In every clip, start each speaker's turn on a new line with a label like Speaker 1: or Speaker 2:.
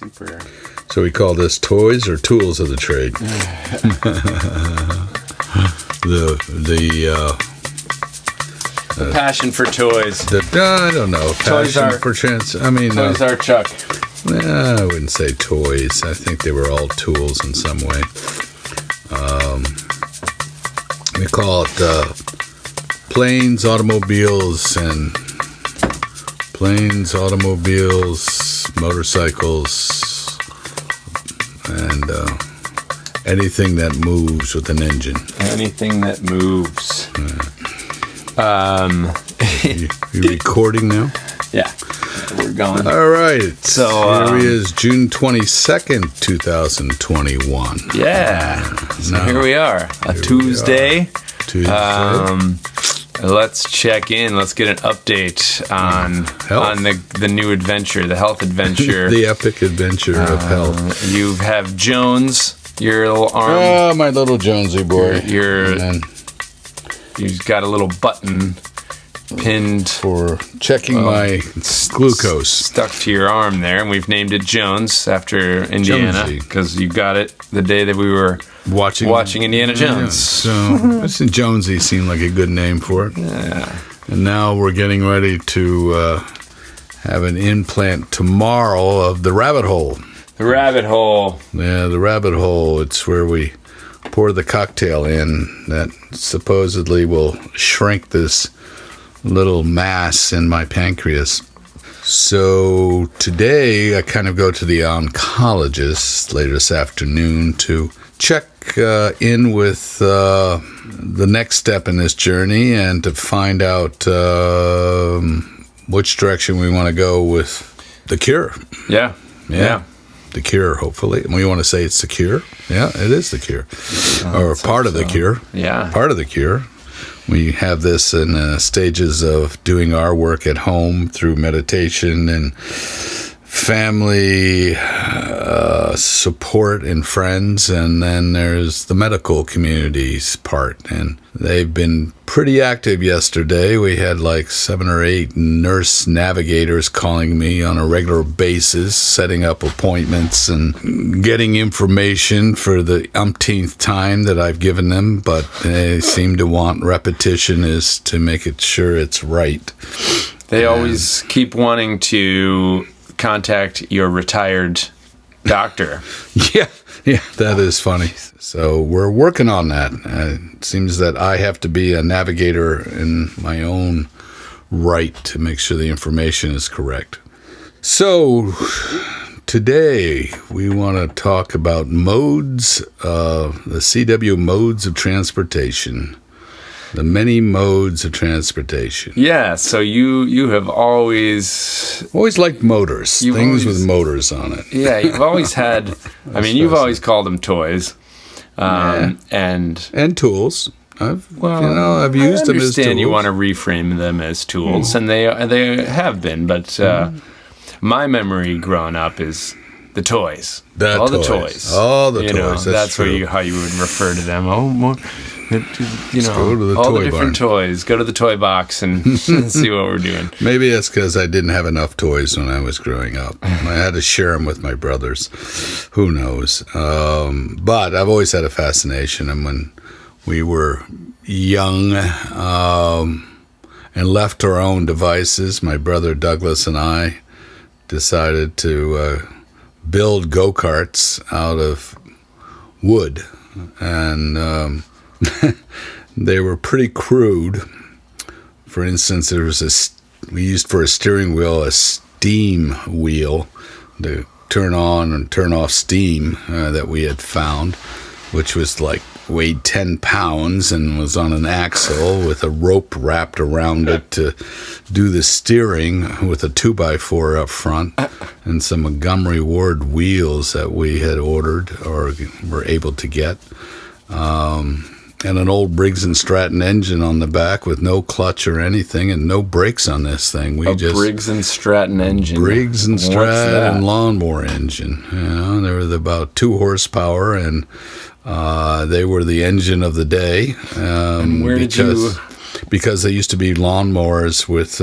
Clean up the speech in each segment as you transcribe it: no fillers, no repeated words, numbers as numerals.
Speaker 1: Super.
Speaker 2: So we call this toys or tools of the trade.
Speaker 1: The passion for toys.
Speaker 2: I don't know.
Speaker 1: Toys
Speaker 2: Passion
Speaker 1: are
Speaker 2: for chance. I mean,
Speaker 1: Toys are Chuck.
Speaker 2: I wouldn't say toys. I think they were all tools in some way. We call it planes, automobiles, motorcycles, and anything that moves with an engine.
Speaker 1: Anything that moves.
Speaker 2: You recording now?
Speaker 1: Yeah, we're going.
Speaker 2: All right.
Speaker 1: So
Speaker 2: here he is, June 22nd, 2021.
Speaker 1: Yeah. So here we are. A Tuesday. Let's check in. Let's get an update on the new adventure, the health adventure.
Speaker 2: The epic adventure of health.
Speaker 1: You have Jones, your little arm.
Speaker 2: Oh, my little Jonesy boy.
Speaker 1: You've got a little button pinned
Speaker 2: for checking my glucose
Speaker 1: stuck to your arm there, and we've named it Jones after Indiana because you got it the day that we were watching Indiana Jones.
Speaker 2: So Jonesy seemed like a good name for it.
Speaker 1: Yeah.
Speaker 2: And now we're getting ready to have an implant tomorrow of the rabbit hole.
Speaker 1: The rabbit hole.
Speaker 2: Yeah, the rabbit hole. It's where we pour the cocktail in that supposedly will shrink this little mass in my pancreas. So today I kind of go to the oncologist later this afternoon to check in with the next step in this journey and to find out which direction we want to go with the cure.
Speaker 1: Yeah.
Speaker 2: The cure, hopefully. We want to say it's the cure. Yeah, it is the cure. Or part of the cure.
Speaker 1: Yeah.
Speaker 2: Part of the cure. We have this in stages of doing our work at home through meditation and family support and friends, and then there's the medical community's part, and they've been pretty active yesterday. We had like 7 or 8 nurse navigators calling me on a regular basis, setting up appointments and getting information for the umpteenth time that I've given them, but they seem to want repetition is to make it sure it's right.
Speaker 1: They always keep wanting to contact your retired doctor.
Speaker 2: Yeah, that is funny. So we're working on that. It seems that I have to be a navigator in my own right to make sure the information is correct. So today we want to talk about modes, the CW modes of transportation. The many modes of transportation.
Speaker 1: Yeah, so you have always
Speaker 2: liked motors, things with motors on it.
Speaker 1: Yeah, you've always had, you've always called them toys. And tools.
Speaker 2: I've used them as tools. I understand
Speaker 1: you want to reframe them as tools, and they have been, but my memory growing up is the toys.
Speaker 2: All the toys.
Speaker 1: That's how you would refer to them. Go to the
Speaker 2: all
Speaker 1: the
Speaker 2: barn.
Speaker 1: different toys. Go to the toy box and see what we're doing.
Speaker 2: Maybe that's because I didn't have enough toys when I was growing up. I had to share them with my brothers. Who knows? But I've always had a fascination. And when we were young and left to our own devices, my brother Douglas and I decided to build go-karts out of wood. And they were pretty crude. For instance, we used for a steering wheel a steam wheel to turn on and turn off steam that we had found, which was weighed 10 pounds and was on an axle with a rope wrapped around it to do the steering with a 2x4 up front and some Montgomery Ward wheels that we had ordered or were able to get. And an old Briggs & Stratton engine on the back with no clutch or anything and no brakes on this thing.
Speaker 1: Briggs & Stratton engine.
Speaker 2: Briggs & Stratton lawnmower engine. They were about 2 horsepower, and they were the engine of the day.
Speaker 1: And where did you?
Speaker 2: Because they used to be lawnmowers with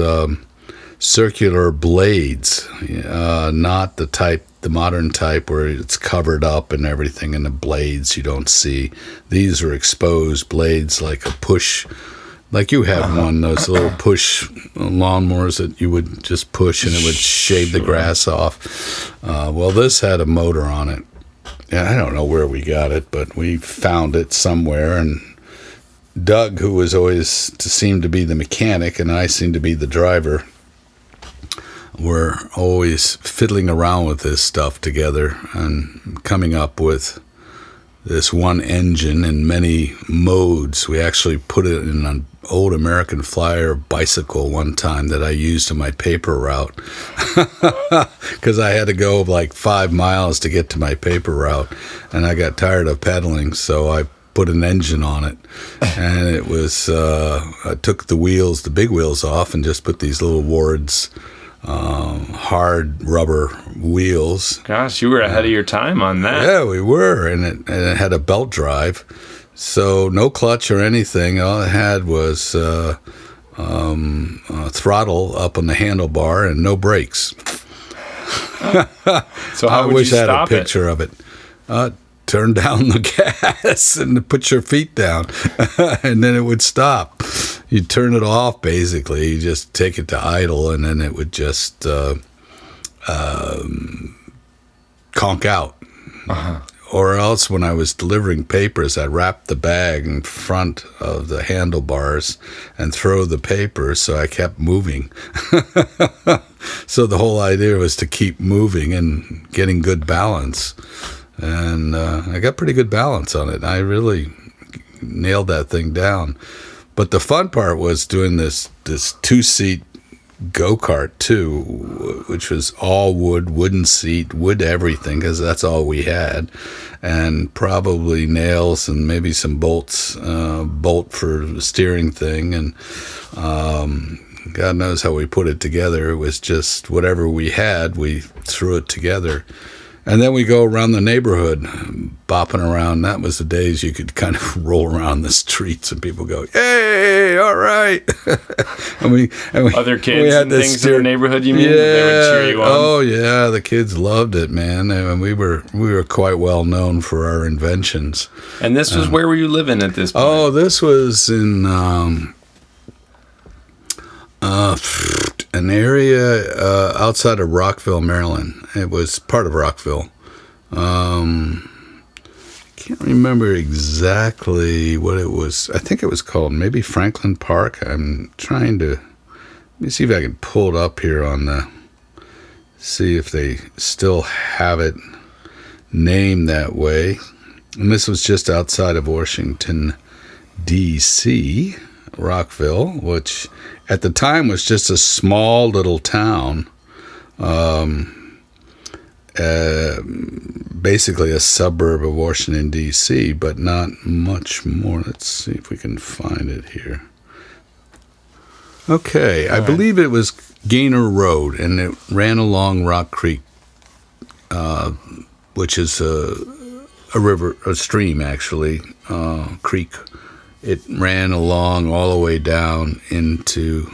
Speaker 2: circular blades, not the modern type where it's covered up and everything, and the blades you don't see. These are exposed blades, like a push, like you had one, those little push lawnmowers that you would just push and it would shave the grass off. Well, this had a motor on it. And I don't know where we got it, but we found it somewhere, and Doug, who was always seemed to be the mechanic and I seemed to be the driver, were always fiddling around with this stuff together and coming up with this one engine in many modes. We actually put it in an old American Flyer bicycle one time that I used in my paper route because I had to go like 5 miles to get to my paper route, and I got tired of pedaling, so I put an engine on it. And it was I took the big wheels off and just put these little Wards hard rubber wheels.
Speaker 1: Gosh, you were ahead of your time on that.
Speaker 2: Yeah, we were, and it had a belt drive, so no clutch or anything. All it had was a throttle up on the handlebar and no brakes.
Speaker 1: So how
Speaker 2: I
Speaker 1: would
Speaker 2: wish
Speaker 1: you
Speaker 2: I had a
Speaker 1: stop
Speaker 2: picture of it. Turn down the gas and put your feet down, and then it would stop. You turn it off, basically. You just take it to idle, and then it would just conk out.
Speaker 1: Uh-huh.
Speaker 2: Or else, when I was delivering papers, I'd wrap the bag in front of the handlebars and throw the papers, so I kept moving. So the whole idea was to keep moving and getting good balance. And I got pretty good balance on it. I really nailed that thing down. But the fun part was doing this 2-seat go-kart too, which was all wood, wooden seat, wood everything, because that's all we had, and probably nails and maybe some bolts, bolt for the steering thing, and God knows how we put it together. It was just whatever we had, we threw it together. And then we go around the neighborhood, bopping around. That was the days you could kind of roll around the streets and people go, "Hey, all right!" and
Speaker 1: other kids and things in the neighborhood. You mean?
Speaker 2: Yeah.
Speaker 1: They would cheer you on?
Speaker 2: Oh yeah, the kids loved it, man. And we were quite well known for our inventions.
Speaker 1: And this was where were you living at this point?
Speaker 2: Oh, this was in an area outside of Rockville, Maryland. It was part of Rockville. Can't remember exactly what it was. I think it was called maybe Franklin Park. I'm trying to, let me see if I can pull it up here see if they still have it named that way. And this was just outside of Washington, D.C., Rockville, which at the time was just a small little town, basically a suburb of Washington, D.C., but not much more. Let's see if we can find it here. Okay, I believe it was Gaynor Road, and it ran along Rock Creek, which is a stream, actually, creek. It ran along all the way down into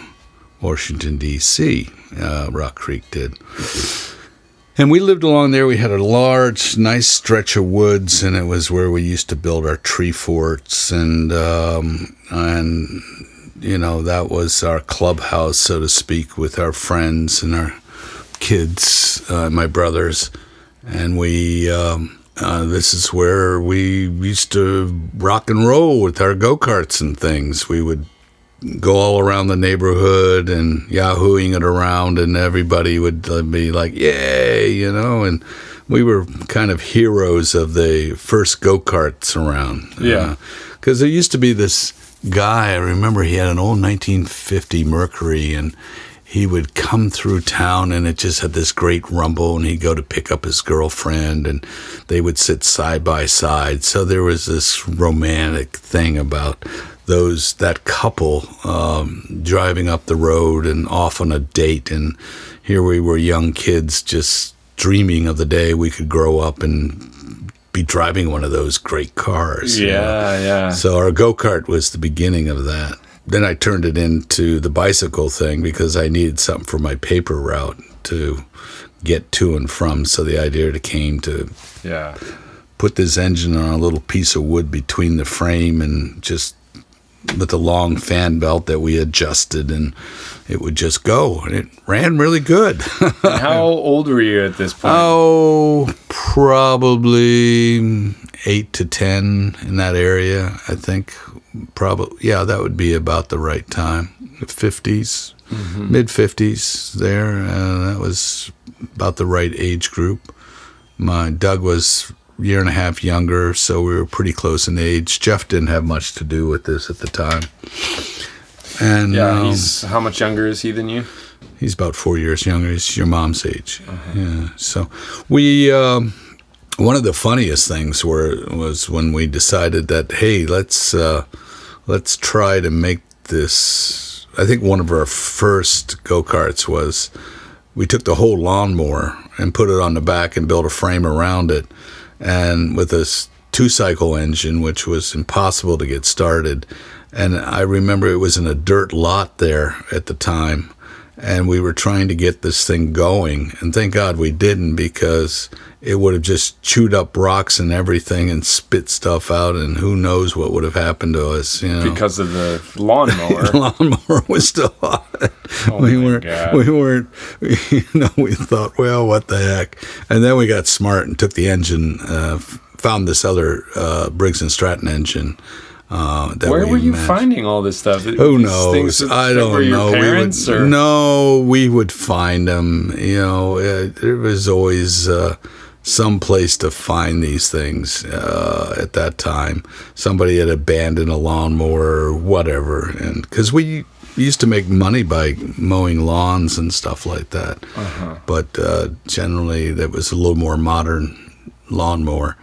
Speaker 2: Washington, D.C., Rock Creek did. And we lived along there. We had a large, nice stretch of woods, and it was where we used to build our tree forts, and you know, that was our clubhouse, so to speak, with our friends and our kids, my brothers. And this is where we used to rock and roll with our go-karts and things. We would go all around the neighborhood and yahooing it around, and everybody would be like, yay, you know, and we were kind of heroes of the first go-karts around.
Speaker 1: Yeah.
Speaker 2: Because there used to be this guy, I remember he had an old 1950 Mercury, and he would come through town, and it just had this great rumble, and he'd go to pick up his girlfriend, and they would sit side by side. So there was this romantic thing about that couple driving up the road and off on a date, and here we were, young kids, just dreaming of the day we could grow up and be driving one of those great cars.
Speaker 1: Yeah, yeah.
Speaker 2: So our go-kart was the beginning of that. then I turned it into the bicycle thing because I needed something for my paper route to get to and from. So the idea came to put this engine on a little piece of wood between the frame and just with a long fan belt that we adjusted, and it would just go, and it ran really good.
Speaker 1: How old were you at this point?
Speaker 2: Oh, probably 8 to 10 in that area, I think. Probably, yeah, that would be about the right time. 50s, mid-50s there. That was about the right age group. Doug was a year and a half younger, so we were pretty close in age. Jeff didn't have much to do with this at the time. And
Speaker 1: he's how much younger is he than you?
Speaker 2: He's about 4 years younger. He's your mom's age. Yeah. So we, one of the funniest things was when we decided that, hey, let's try to make this. I think one of our first go-karts was we took the whole lawnmower and put it on the back and built a frame around it, and with a 2-cycle engine, which was impossible to get started. And I remember it was in a dirt lot there at the time, and we were trying to get this thing going, and thank God we didn't, because it would have just chewed up rocks and everything and spit stuff out, and who knows what would have happened to us,
Speaker 1: because of the lawnmower.
Speaker 2: The lawnmower was still on it. We weren't, we thought, well, what the heck? And then we got smart and took the engine, found this other Briggs & Stratton engine.
Speaker 1: Where were you finding all this stuff?
Speaker 2: Who knows? I don't know.
Speaker 1: Parents,
Speaker 2: we would find them. There was always some place to find these things at that time. Somebody had abandoned a lawnmower or whatever, and because we used to make money by mowing lawns and stuff like that. But generally, that was a little more modern lawnmower.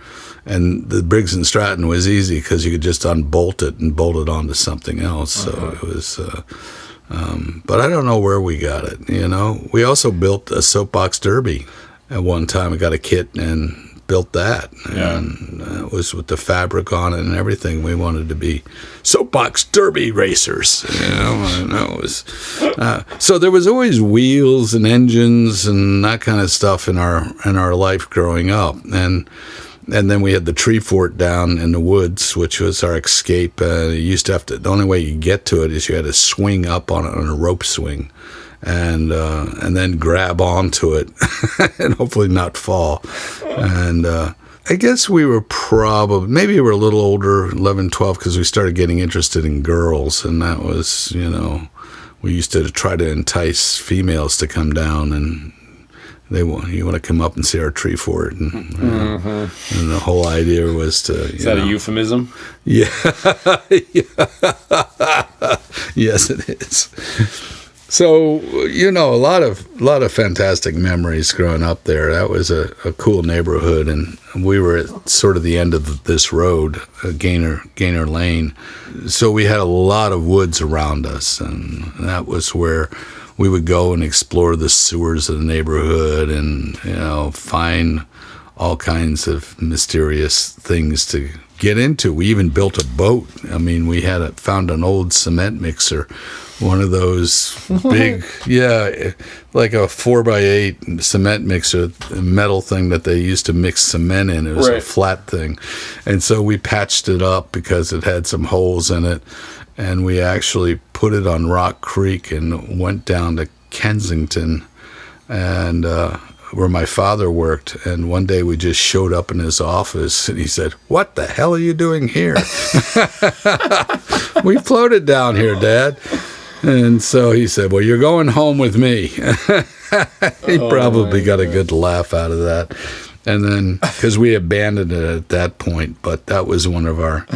Speaker 2: And the Briggs & Stratton was easy because you could just unbolt it and bolt it onto something else. So it was, but I don't know where we got it, We also built a soapbox derby at one time. We got a kit and built that.
Speaker 1: Yeah.
Speaker 2: And it was with the fabric on it and everything. We wanted to be soapbox derby racers, And it was, so there was always wheels and engines and that kind of stuff in our life growing up. And then we had the tree fort down in the woods, which was our escape. You used to the only way you get to it is you had to swing up on it on a rope swing, and then grab onto it, and hopefully not fall. And I guess we were maybe we were a little older, 11, 12, because we started getting interested in girls, and that was, we used to try to entice females to come down and. You want to come up and see our tree fort, and the whole idea was to.
Speaker 1: Is that a euphemism?
Speaker 2: Yeah. Yes, it is. So a lot of fantastic memories growing up there. That was a cool neighborhood, and we were at sort of the end of this road, Gaynor Lane. So we had a lot of woods around us, and that was where. We would go and explore the sewers of the neighborhood and, find all kinds of mysterious things to get into. We even built a boat. I mean, we found an old cement mixer, one of those big, like a 4x8 cement mixer, metal thing that they used to mix cement in. It was a flat thing. And so we patched it up because it had some holes in it. And we actually put it on Rock Creek and went down to Kensington, and where my father worked. And one day we just showed up in his office, and he said, "What the hell are you doing here?" "We floated down here, Dad." And so he said, "Well, you're going home with me." He probably got a good laugh out of that. And then, because we abandoned it at that point, but that was one of our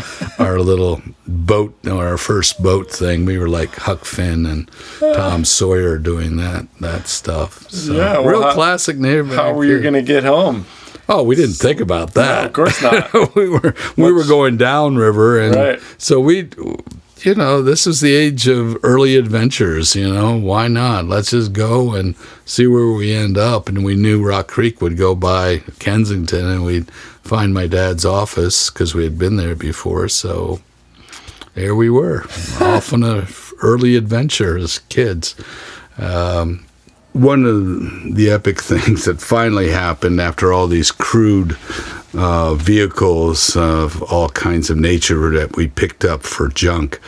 Speaker 2: little boat, our first boat thing. We were like Huck Finn and Tom Sawyer doing that stuff. So, real classic neighborhood.
Speaker 1: How were you going to get home?
Speaker 2: Oh, we didn't think about that.
Speaker 1: No, of course not.
Speaker 2: we were going downriver, and so we. This is the age of early adventures, why not? Let's just go and see where we end up. And we knew Rock Creek would go by Kensington, and we'd find my dad's office because we had been there before. So, there we were, off on an early adventure as kids. One of the epic things that finally happened after all these crude vehicles of all kinds of nature that we picked up for junk,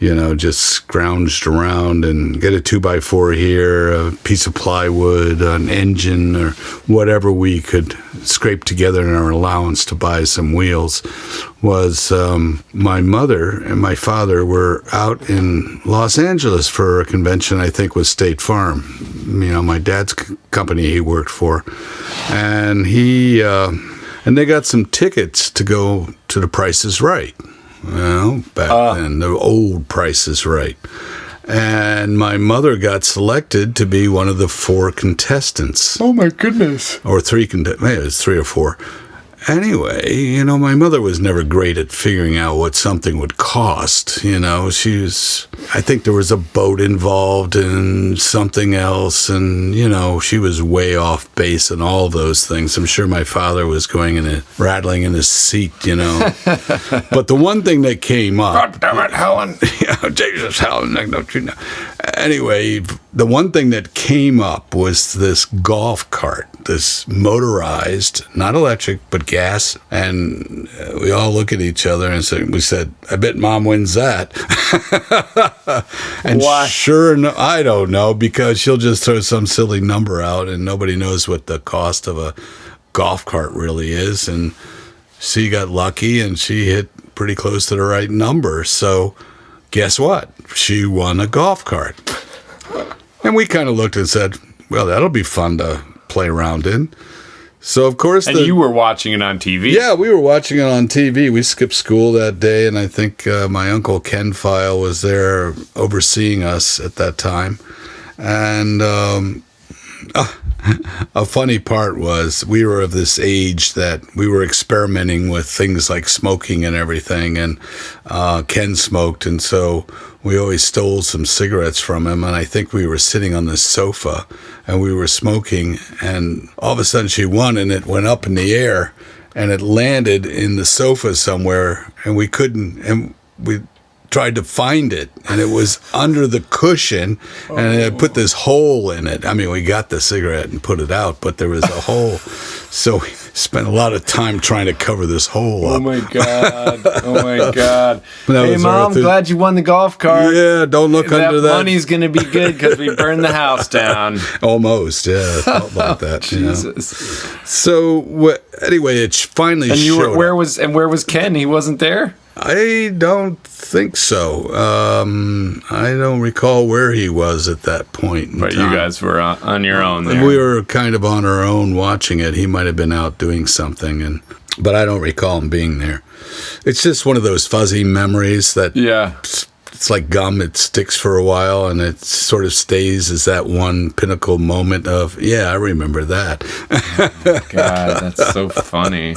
Speaker 2: just scrounged around and get a 2x4 here, a piece of plywood, an engine, or whatever we could scrape together in our allowance to buy some wheels, was my mother and my father were out in Los Angeles for a convention, I think was State Farm, my dad's company he worked for, and they got some tickets to go to the Price is Right. Back then, the old Price is Right. And my mother got selected to be one of the 4 contestants.
Speaker 1: Oh, my goodness.
Speaker 2: Or 3 contestants. Maybe it was 3 or 4. Anyway, my mother was never great at figuring out what something would cost. I think there was a boat involved and something else, and, she was way off base and all those things. I'm sure my father was rattling in his seat, But the one thing that came up...
Speaker 1: God damn it, Helen.
Speaker 2: Jesus, Helen, don't you know? Anyway, the one thing that came up was this golf cart, this motorized, not electric, but gas, and we all look at each other and we said, I bet Mom wins that. And
Speaker 1: why?
Speaker 2: Sure enough, I don't know, because she'll just throw some silly number out and nobody knows what the cost of a golf cart really is, and she got lucky and she hit pretty close to the right number, so guess what? She won a golf cart. And we kind of looked and said, well, that'll be fun to play around in. So, of course...
Speaker 1: And you were watching it on TV?
Speaker 2: Yeah, we were watching it on TV. We skipped school that day, and I think my uncle Ken Feil was there overseeing us at that time. And a funny part was we were of this age that we were experimenting with things like smoking and everything, and Ken smoked, and so we always stole some cigarettes from him, and I think we were sitting on this sofa and we were smoking, and all of a sudden she won, and it went up in the air and it landed in the sofa somewhere, and we tried to find it, and it was under the cushion, and it put this hole in it. I mean, we got the cigarette and put it out, but there was a hole. So we spent a lot of time trying to cover this hole up.
Speaker 1: Oh, my God. Oh, my God. Hey, Mom, glad you won the golf cart.
Speaker 2: Yeah, don't look under that.
Speaker 1: That money's going to be good because we burned the house down.
Speaker 2: Almost, yeah. Felt like that.
Speaker 1: Jesus.
Speaker 2: So, anyway, it finally showed
Speaker 1: up. Where was Ken? He wasn't there?
Speaker 2: I don't think so. I don't recall where he was at that point.
Speaker 1: But you guys were on your own there.
Speaker 2: We were kind of on our own watching it. He might have been out doing something, but I don't recall him being there. It's just one of those fuzzy memories that it's like gum. It sticks for a while, and it sort of stays as that one pinnacle moment of, I remember that.
Speaker 1: Oh my God, that's so funny.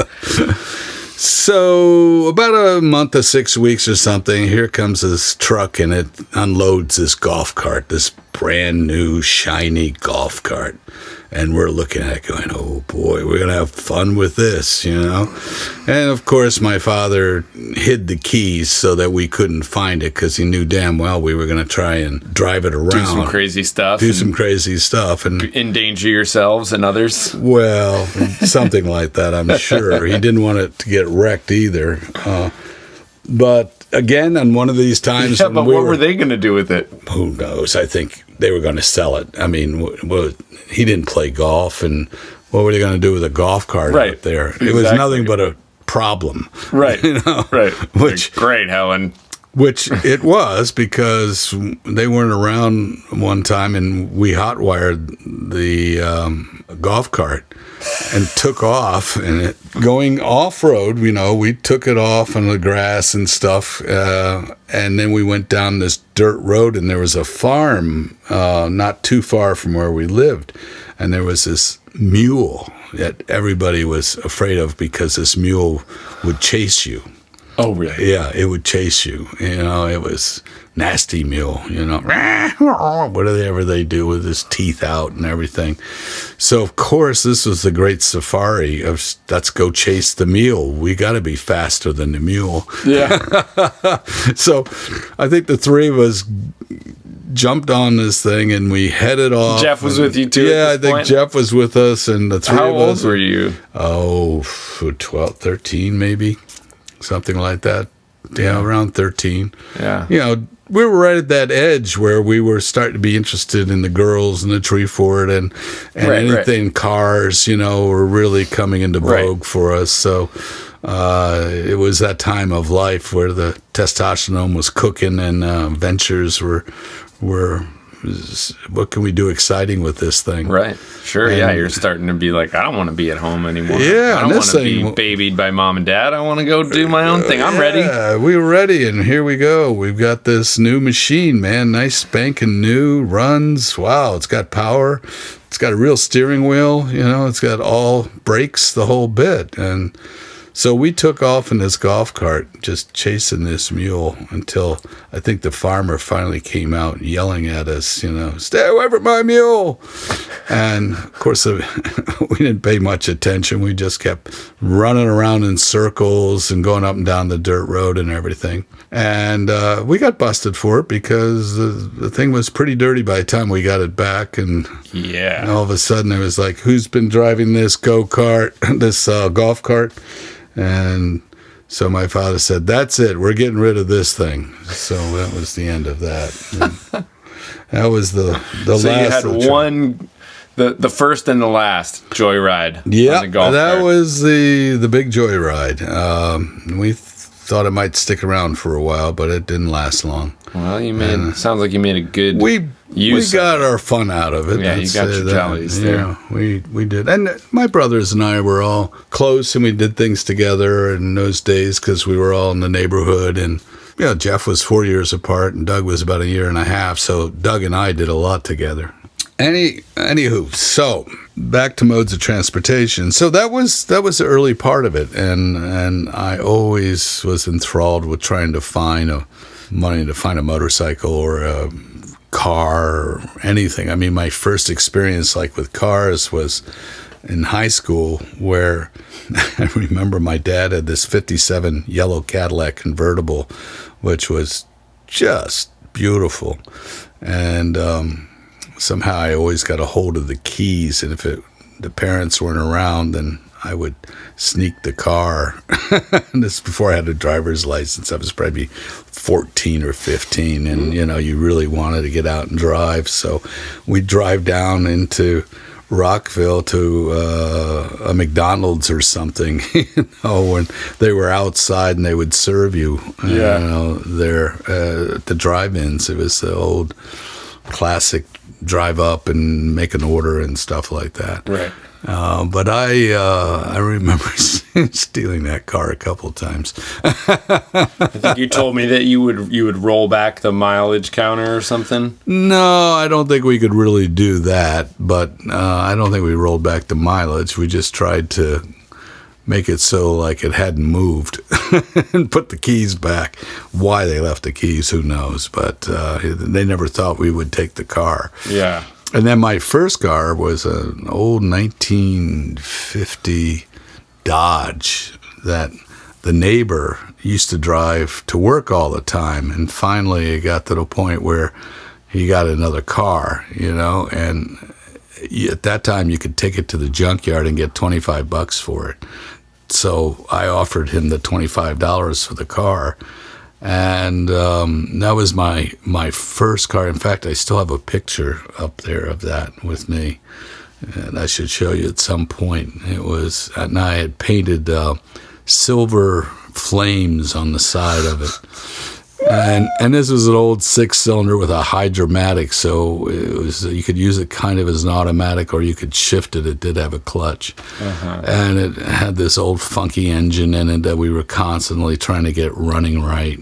Speaker 2: So about a month or 6 weeks or something, here comes this truck, and it unloads this golf cart, this brand new, shiny golf cart. And we're looking at it going, oh boy, we're going to have fun with this, And of course, my father hid the keys so that we couldn't find it, because he knew damn well we were going to try and drive it around.
Speaker 1: Do some crazy stuff.
Speaker 2: And
Speaker 1: endanger yourselves and others.
Speaker 2: Well, something like that, I'm sure. He didn't want it to get wrecked either. But again, on one of these times...
Speaker 1: Yeah, but what were they going to do with it?
Speaker 2: Who knows? I think they were going to sell it. I mean, he didn't play golf, and what were they going to do with a golf cart out there?
Speaker 1: Exactly.
Speaker 2: It was nothing but a problem.
Speaker 1: Right, right.
Speaker 2: Which,
Speaker 1: great, Helen.
Speaker 2: Which it was, because they weren't around one time, and we hotwired the golf cart and took off, and going off-road, we took it off on the grass and stuff, and then we went down this dirt road, and there was a farm not too far from where we lived, and there was this mule that everybody was afraid of because this mule would chase you.
Speaker 1: Oh, really?
Speaker 2: Yeah, it would chase you. It was nasty mule, whatever they do with his teeth out and everything. So, of course, this was the great safari of let's go chase the mule. We got to be faster than the mule.
Speaker 1: Yeah.
Speaker 2: So I think the three of us jumped on this thing and we headed off.
Speaker 1: Jeff was with you too?
Speaker 2: Yeah, I think Jeff was with us, and the three of us.
Speaker 1: How old were you?
Speaker 2: 12, 13 maybe. Something like that. Yeah, around 13.
Speaker 1: Yeah.
Speaker 2: We were right at that edge where we were starting to be interested in the girls and the tree fort and anything cars, were really coming into vogue for us. So it was that time of life where the testosterone was cooking and ventures were what can we do exciting with this thing?
Speaker 1: Right. Sure. And, you're starting to be like, I don't want to be at home anymore.
Speaker 2: Yeah.
Speaker 1: I don't want to be babied by mom and dad. I want to go do my own thing. I'm ready.
Speaker 2: Yeah, we were ready, and here we go. We've got this new machine, man. Nice spanking new, runs. Wow, it's got power. It's got a real steering wheel. It's got all brakes, the whole bit. And so we took off in this golf cart, just chasing this mule until I think the farmer finally came out yelling at us, stay away from my mule. And of course, we didn't pay much attention. We just kept running around in circles and going up and down the dirt road and everything. And we got busted for it because the thing was pretty dirty by the time we got it back. And all of a sudden it was like, who's been driving this go-kart, this golf cart? And so my father said, that's it. We're getting rid of this thing. So that was the end of that. That was the
Speaker 1: so
Speaker 2: last.
Speaker 1: So you had one, the first and the last joyride.
Speaker 2: Yeah,
Speaker 1: on the golf
Speaker 2: that
Speaker 1: cart.
Speaker 2: Was the big joyride. We thought it might stick around for a while, but it didn't last long.
Speaker 1: Well, sounds like you made a good
Speaker 2: We got our fun out of it.
Speaker 1: Yeah, you got your jollies there.
Speaker 2: Yeah, we did. And my brothers and I were all close, and we did things together in those days because we were all in the neighborhood. And, Jeff was 4 years apart, and Doug was about a year and a half. So Doug and I did a lot together. Anywho, so back to modes of transportation. So that was the early part of it. And I always was enthralled with trying to find money to find a motorcycle or a car or anything. I mean, my first experience with cars was in high school, where I remember my dad had this 57 yellow Cadillac convertible, which was just beautiful. And somehow I always got a hold of the keys, and if the parents weren't around, then I would sneak the car. This is before I had a driver's license. I was probably 14 or 15, and you really wanted to get out and drive. So we'd drive down into Rockville to a McDonald's or something, when they were outside and they would serve you, there at the drive-ins. It was the old classic drive up and make an order and stuff like that.
Speaker 1: Right.
Speaker 2: But I remember stealing that car a couple of times.
Speaker 1: I think you told me that you would roll back the mileage counter or something.
Speaker 2: No, I don't think we could really do that. But I don't think we rolled back the mileage. We just tried to make it so it hadn't moved and put the keys back. Why they left the keys, who knows? But they never thought we would take the car.
Speaker 1: Yeah.
Speaker 2: And then my first car was an old 1950 Dodge that the neighbor used to drive to work all the time. And finally it got to the point where he got another car, and at that time you could take it to the junkyard and get $25 for it. So I offered him the $25 for the car. And that was my first car. In fact, I still have a picture up there of that with me, and I should show you at some point. It was, and I had painted silver flames on the side of it. And this was an old 6-cylinder with a hydromatic, so it was, you could use it kind of as an automatic, or you could shift it. It did have a clutch. And it had this old funky engine in it that we were constantly trying to get running right.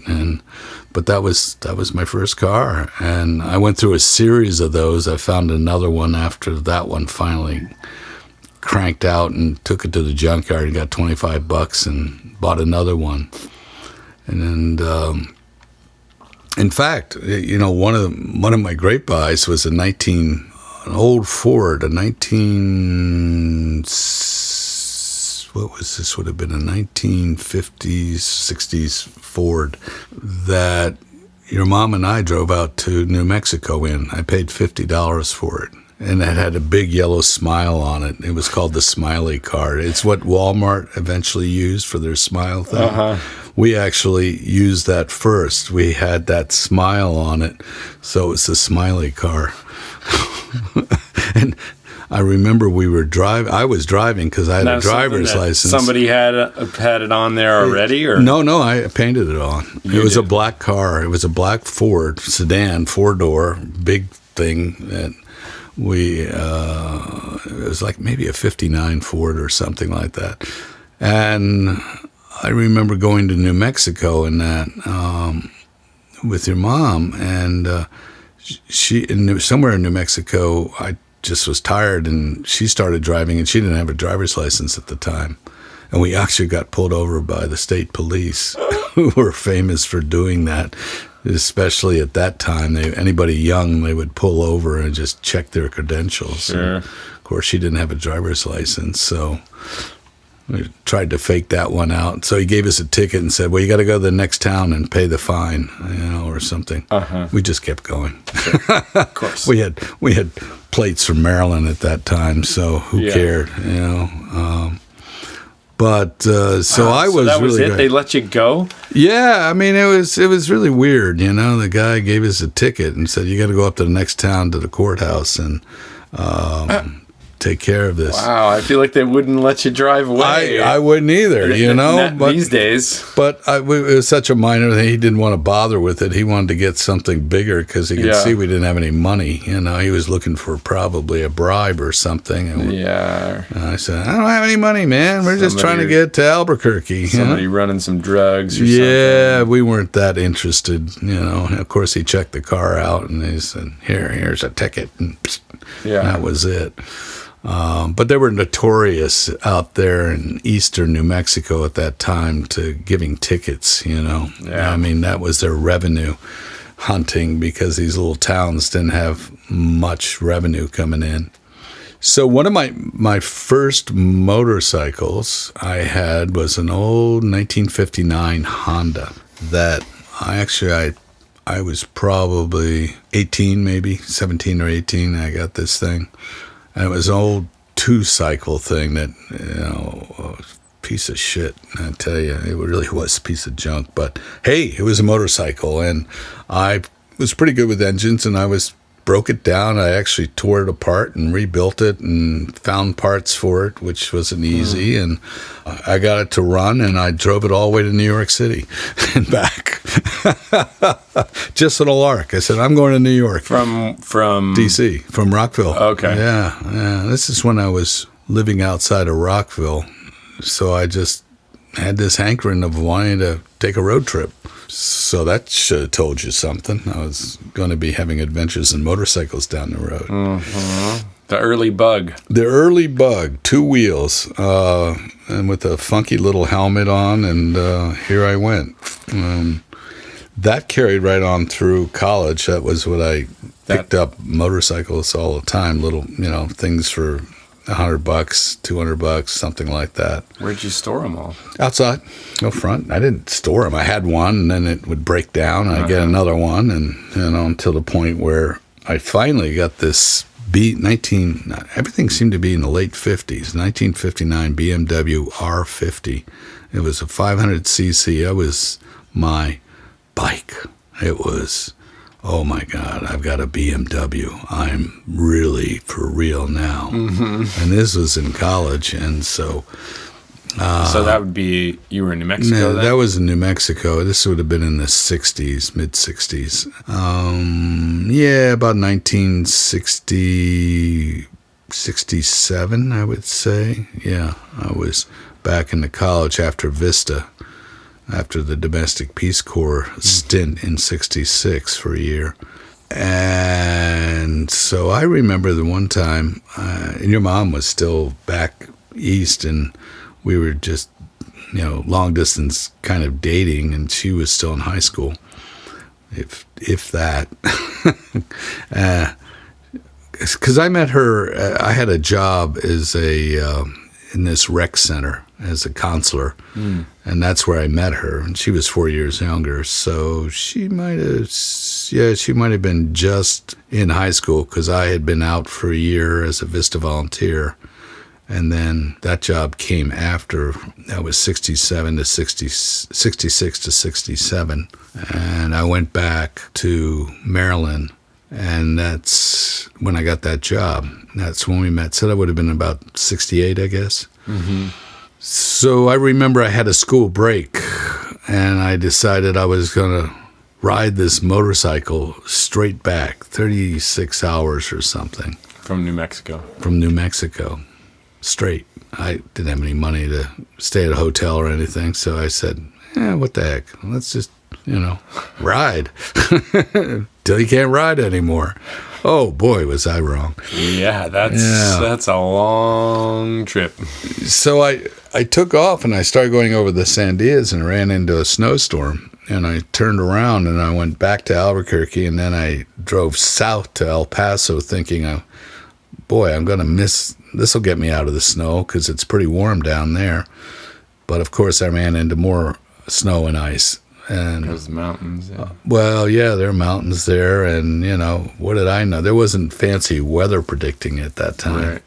Speaker 2: But that was my first car, and I went through a series of those. I found another one after that one finally cranked out, and took it to the junkyard and got $25 and bought another one. And in fact, you know, one of my great buys was an old Ford, what was this? Would have been a 1950s, 60s Ford that your mom and I drove out to New Mexico in. I paid $50 for it. And it had a big yellow smile on it. It was called the Smiley car. It's what Walmart eventually used for their smile thing. Uh-huh. We actually used that first. We had that smile on it, so it was the Smiley car. And I remember I was driving because I had a driver's license.
Speaker 1: Somebody had it on there already, or
Speaker 2: no, I painted it on. It was a black car. It was a black Ford sedan, 4-door, big thing. And it was like maybe a 59 Ford or something like that. And I remember going to New Mexico and that with your mom, and somewhere in New Mexico, I just was tired, and she started driving, and she didn't have a driver's license at the time. And we actually got pulled over by the state police, who were famous for doing that, especially at that time. Anybody young, they would pull over and just check their credentials.
Speaker 1: Sure.
Speaker 2: And of course, she didn't have a driver's license, so we tried to fake that one out. So he gave us a ticket and said, well, you got to go to the next town and pay the fine, or something. Uh-huh. We just kept going.
Speaker 1: Sure. Of course.
Speaker 2: we had plates from Maryland at that time, so who cared, But so I was
Speaker 1: that was
Speaker 2: really
Speaker 1: it.
Speaker 2: great.
Speaker 1: They let you go.
Speaker 2: Yeah, I mean it was really weird. The guy gave us a ticket and said you got to go up to the next town to the courthouse and take care of this.
Speaker 1: Wow, I feel like they wouldn't let you drive away.
Speaker 2: I wouldn't either,
Speaker 1: but these days.
Speaker 2: But it was such a minor thing. He didn't want to bother with it. He wanted to get something bigger because he could see we didn't have any money. He was looking for probably a bribe or something. And I said, I don't have any money, man. We're just trying to get to Albuquerque.
Speaker 1: Somebody running some drugs or something.
Speaker 2: Yeah, we weren't that interested. Of course, he checked the car out and he said, here's a ticket. And that was it. But they were notorious out there in eastern New Mexico at that time to giving tickets, Yeah. I mean, that was their revenue, hunting, because these little towns didn't have much revenue coming in. So one of my first motorcycles I had was an old 1959 Honda that I was probably 18, maybe 17 or 18. I got this thing. And it was an old 2-cycle thing that, a piece of shit. I tell you, it really was a piece of junk. But hey, it was a motorcycle, and I was pretty good with engines, and broke it down. I actually tore it apart and rebuilt it and found parts for it, which wasn't easy. And I got it to run, and I drove it all the way to New York City and back. Just on a lark. I said, I'm going to New York.
Speaker 1: From
Speaker 2: D.C., from Rockville.
Speaker 1: Okay.
Speaker 2: Yeah. This is when I was living outside of Rockville. So I just had this hankering of wanting to take a road trip. So that should have told you something. I was going to be having adventures in motorcycles down the road.
Speaker 1: Mm-hmm. The early bug.
Speaker 2: 2 wheels, and with a funky little helmet on, and here I went. That carried right on through college. That was what I picked up motorcycles all the time. Little, things for $100, $200, something like that.
Speaker 1: Where'd you store them all?
Speaker 2: Outside, up front. I didn't store them. I had one, and then it would break down, and I'd get another one, and until the point where I finally got this everything seemed to be in the late 50s, 1959 BMW R50. It was a 500cc. That was my bike. It was, oh my God, I've got a BMW. I'm really for real now. Mm-hmm. And this was in college, and so...
Speaker 1: so that would be, you were in New Mexico then?
Speaker 2: That was in New Mexico. This would have been in the 60s, mid-60s. About 1967, I would say. Yeah, I was back in the college after Vista, after the Domestic Peace Corps stint in 66 for a year. And so I remember the one time, and your mom was still back east, and we were just long distance kind of dating, and she was still in high school, if that. Because I met her, I had a job as in this rec center as a counselor, and that's where I met her. And she was 4 years younger, so she might have been just in high school, because I had been out for a year as a Vista volunteer, and then that job came after. That was 66 to 67, and I went back to Maryland. And that's when I got that job. That's when we met. So that would have been about 68, I guess. Mm-hmm. So I remember I had a school break, and I decided I was going to ride this motorcycle straight back, 36 hours or something.
Speaker 1: From New Mexico.
Speaker 2: From New Mexico, straight. I didn't have any money to stay at a hotel or anything, so I said, what the heck? Let's just, ride. Till you can't ride anymore. Oh boy, was I wrong.
Speaker 1: Yeah, that's a long trip.
Speaker 2: So I took off, and I started going over the Sandias and ran into a snowstorm. And I turned around and I went back to Albuquerque, and then I drove south to El Paso thinking, I'm going to miss, this will get me out of the snow because it's pretty warm down there. But of course I ran into more snow and ice. And
Speaker 1: there's mountains. Yeah.
Speaker 2: There are mountains there, and what did I know? There wasn't fancy weather predicting at that time. Right.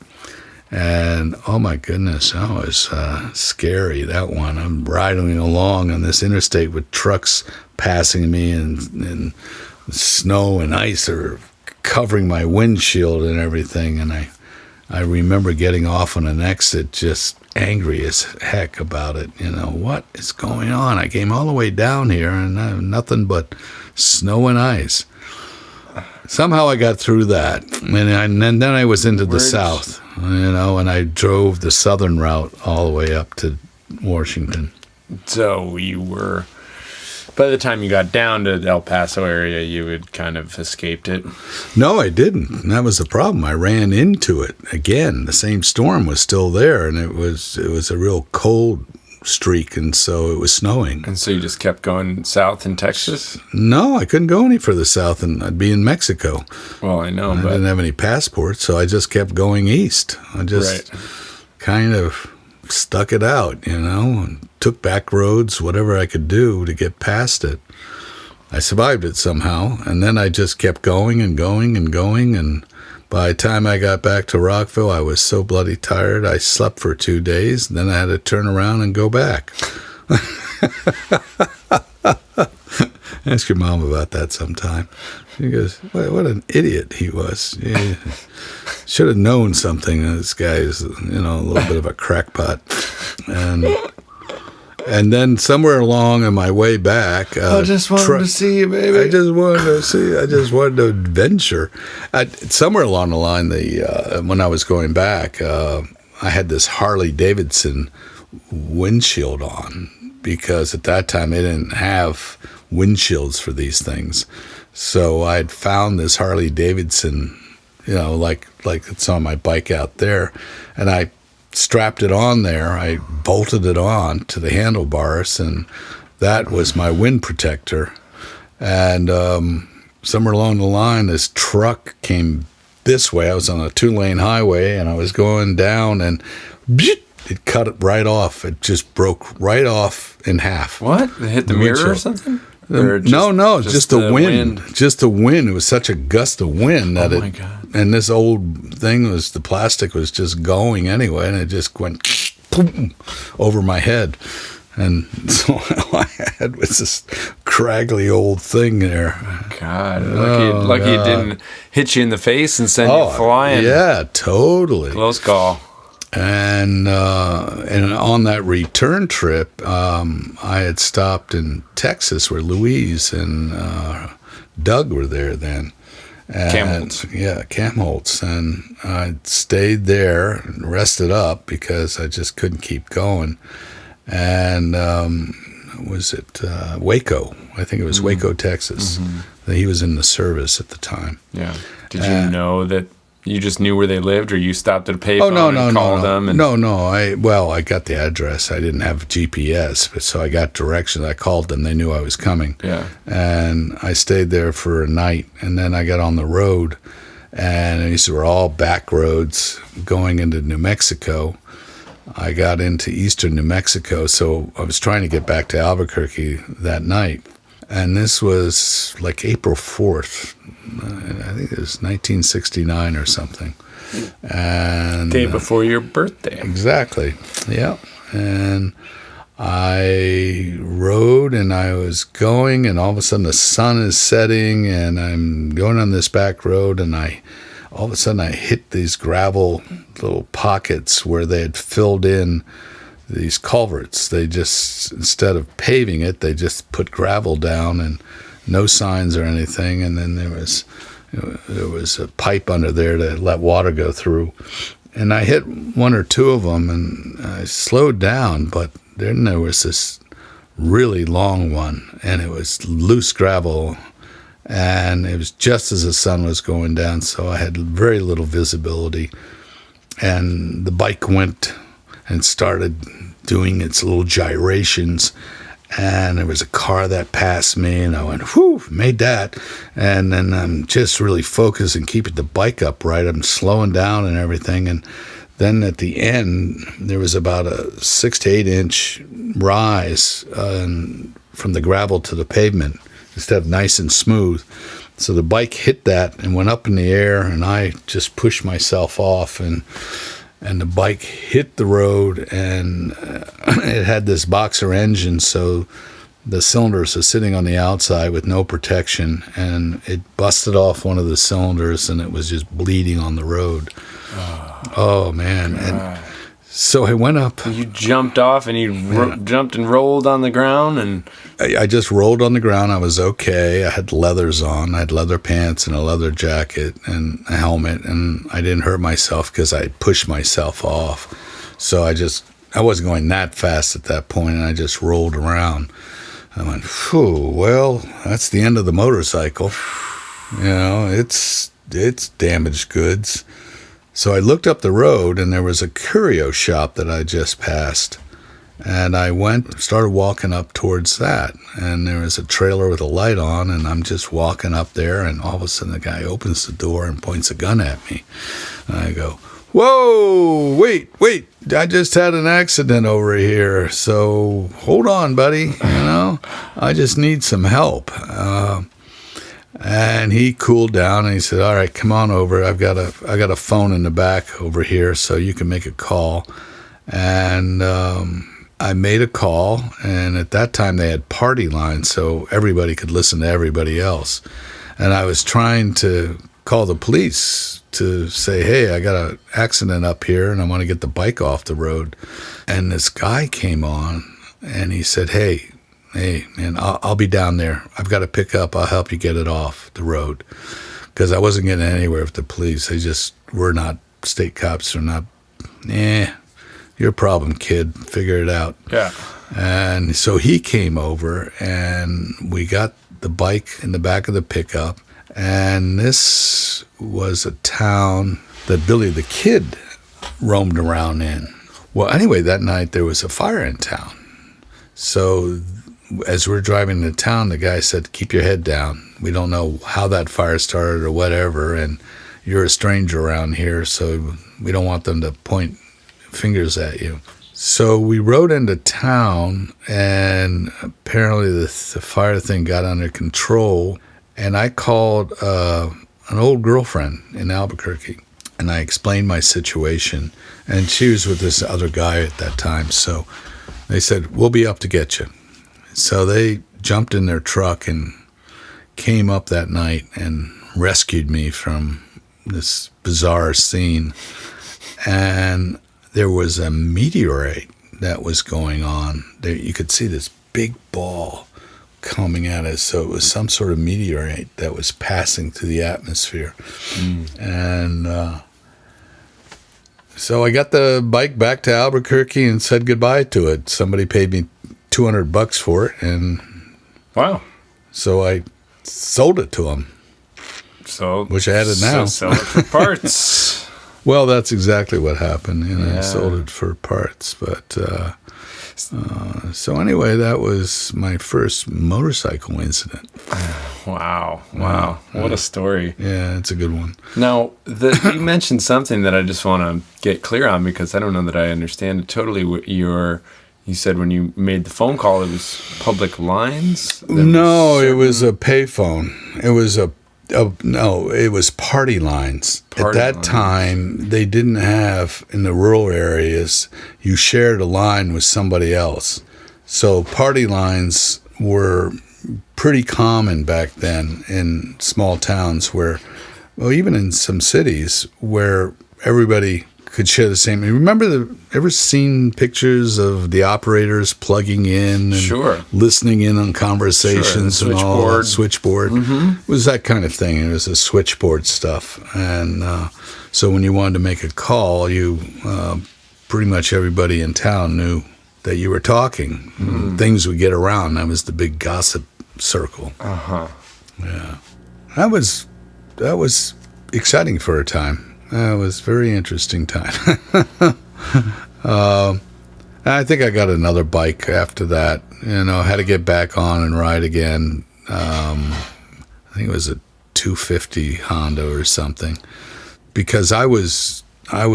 Speaker 2: And oh my goodness, that was scary, that one. I'm riding along on this interstate with trucks passing me, and snow and ice are covering my windshield and everything. And I remember getting off on an exit just angry as heck about it. What is going on? I came all the way down here and I have nothing but snow and ice. Somehow I got through that. And then I was into the south, and I drove the southern route all the way up to Washington.
Speaker 1: So you were, by the time you got down to the El Paso area, you had kind of escaped it?
Speaker 2: No, I didn't. And that was the problem. I ran into it again. The same storm was still there, and it was a real cold streak, and so it was snowing.
Speaker 1: And so you just kept going south in Texas?
Speaker 2: No, I couldn't go any further south, and I'd be in Mexico.
Speaker 1: Well, I know,
Speaker 2: I didn't have any passport, so I just kept going east. I just kind of stuck it out, and took back roads, whatever I could do to get past it. I survived it somehow, and then I just kept going and going and going, and by the time I got back to Rockville, I was so bloody tired, I slept for 2 days, and then I had to turn around and go back. Ask your mom about that sometime. She goes, what an idiot he was. He should have known something. This guy is, a little bit of a crackpot. And then somewhere along on my way back,
Speaker 1: I just wanted to see you, baby.
Speaker 2: I just wanted to see. I just wanted to adventure. Somewhere along the line, when I was going back, I had this Harley Davidson windshield on, because at that time they didn't have windshields for these things. So I'd found this Harley Davidson, like it's on my bike out there, and I strapped it on there. I bolted it on to the handlebars, and that was my wind protector. And somewhere along the line, this truck came this way. I was on a 2-lane highway, and I was going down, and it cut it right off. It just broke right off in half.
Speaker 1: What? It hit the mirror or something?
Speaker 2: No, just the wind. Just the wind. It was such a gust of wind that
Speaker 1: my God.
Speaker 2: And this old thing the plastic was just going anyway, and it just went boom, over my head. And so all I had was this craggy old thing there.
Speaker 1: God, lucky it didn't hit you in the face and send you flying.
Speaker 2: Yeah, totally.
Speaker 1: Close call.
Speaker 2: And on that return trip, I had stopped in Texas where Louise and Doug were there then.
Speaker 1: Camholtz.
Speaker 2: Yeah, Camholtz. And I stayed there and rested up because I just couldn't keep going. And was it Waco? I think it was Waco, Texas. Mm-hmm. He was in the service at the time.
Speaker 1: Yeah. Did you know that You just knew where they lived, or you stopped at a payphone and called them?
Speaker 2: No. I got the address. I didn't have GPS, but so I got directions. I called them. They knew I was coming.
Speaker 1: Yeah.
Speaker 2: And I stayed there for a night, and then I got on the road, and these were all back roads going into New Mexico. I got into eastern New Mexico, so I was trying to get back to Albuquerque that night. And this was like April 4th. I think it was 1969 or something. And
Speaker 1: day before your birthday.
Speaker 2: Exactly. Yeah. And I rode, and I was going, and all of a sudden the sun is setting, and I'm going on this back road, and all of a sudden I hit these gravel little pockets where they had filled in these culverts. They just, instead of paving it, they just put gravel down and no signs or anything. And then there was a pipe under there to let water go through. And I hit one or two of them, and I slowed down, but then there was this really long one, and it was loose gravel. And it was just as the sun was going down, so I had very little visibility. And the bike went and started doing its little gyrations. And there was a car that passed me, and I went, whew, made that. And then I'm just really focused and keeping the bike upright. I'm slowing down and everything. And then at the end, there was about a 6 to 8 inch rise from the gravel to the pavement, instead of nice and smooth. So the bike hit that and went up in the air, and I just pushed myself off, and the bike hit the road, and it had this boxer engine, so the cylinders are sitting on the outside with no protection, and it busted off one of the cylinders, and it was just bleeding on the road. Oh man. God. And so I went up.
Speaker 1: You jumped off, and you jumped and rolled on the ground, and
Speaker 2: I just rolled on the ground. I was okay. I had leathers on. I had leather pants and a leather jacket and a helmet, and I didn't hurt myself because I pushed myself off. So I wasn't going that fast at that point, and I just rolled around. I went, phew, well, that's the end of the motorcycle. It's damaged goods. So I looked up the road, and there was a curio shop that I just passed. And I started walking up towards that. And there was a trailer with a light on, and I'm just walking up there, and all of a sudden the guy opens the door and points a gun at me. And I go, whoa, wait, I just had an accident over here. So hold on, buddy, I just need some help. And he cooled down, and he said, all right, come on over. I got a phone in the back over here, so you can make a call. And I made a call, and at that time they had party lines, so everybody could listen to everybody else. And I was trying to call the police to say, hey, I got an accident up here, and I want to get the bike off the road. And this guy came on, and he said, hey, man, I'll be down there. I've got to pick up. I'll help you get it off the road. Because I wasn't getting anywhere with the police. They just were not state cops. They're not, your problem, kid. Figure it out.
Speaker 1: Yeah.
Speaker 2: And so he came over, and we got the bike in the back of the pickup. And this was a town that Billy the Kid roamed around in. Well, anyway, that night there was a fire in town. So as we're driving to town, the guy said, keep your head down. We don't know how that fire started or whatever, and you're a stranger around here, so we don't want them to point fingers at you. So we rode into town, and apparently the fire thing got under control, and I called an old girlfriend in Albuquerque, and I explained my situation, and she was with this other guy at that time, so they said, we'll be up to get you. So they jumped in their truck and came up that night and rescued me from this bizarre scene. And there was a meteorite that was going on. There, you could see this big ball coming at us. So it was some sort of meteorite that was passing through the atmosphere. And so I got the bike back to Albuquerque and said goodbye to it. Somebody paid me $200 for it, and
Speaker 1: wow.
Speaker 2: So I sold it to him.
Speaker 1: So,
Speaker 2: which I had it now.
Speaker 1: So sell it for parts.
Speaker 2: Well, that's exactly what happened. I sold it for parts. But so anyway, that was my first motorcycle incident.
Speaker 1: Wow. What a story.
Speaker 2: Yeah, it's a good one.
Speaker 1: Now, you mentioned something that I just want to get clear on, because I don't know that I understand it totally. You said when you made the phone call, it was public lines?
Speaker 2: No, it was a payphone. It was it was party lines. At that time, they didn't have, in the rural areas, you shared a line with somebody else. So party lines were pretty common back then in small towns where, well, even in some cities where everybody could share the same. Remember, ever seen pictures of the operators plugging in and listening in on conversations and all that switchboard? Mm-hmm. It was that kind of thing. It was a switchboard stuff. And so when you wanted to make a call, you pretty much everybody in town knew that you were talking. Mm-hmm. Things would get around. That was the big gossip circle. Uh-huh. Yeah. That was exciting for a time. It was a very interesting time. I think I got another bike after that. Had to get back on and ride again. I think it was a 250 Honda or something. Because I was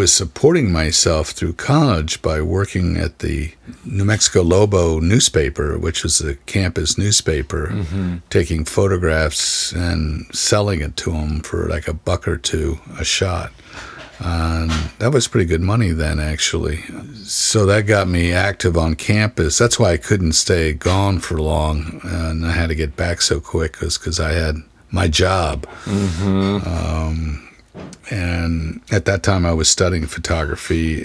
Speaker 2: supporting myself through college by working at the New Mexico Lobo newspaper, which was a campus newspaper, taking photographs and selling it to them for like $1 or $2 a shot. And that was pretty good money then, actually. So that got me active on campus. That's why I couldn't stay gone for long, and I had to get back so quick, was because I had my job. Mm-hmm. And at that time, I was studying photography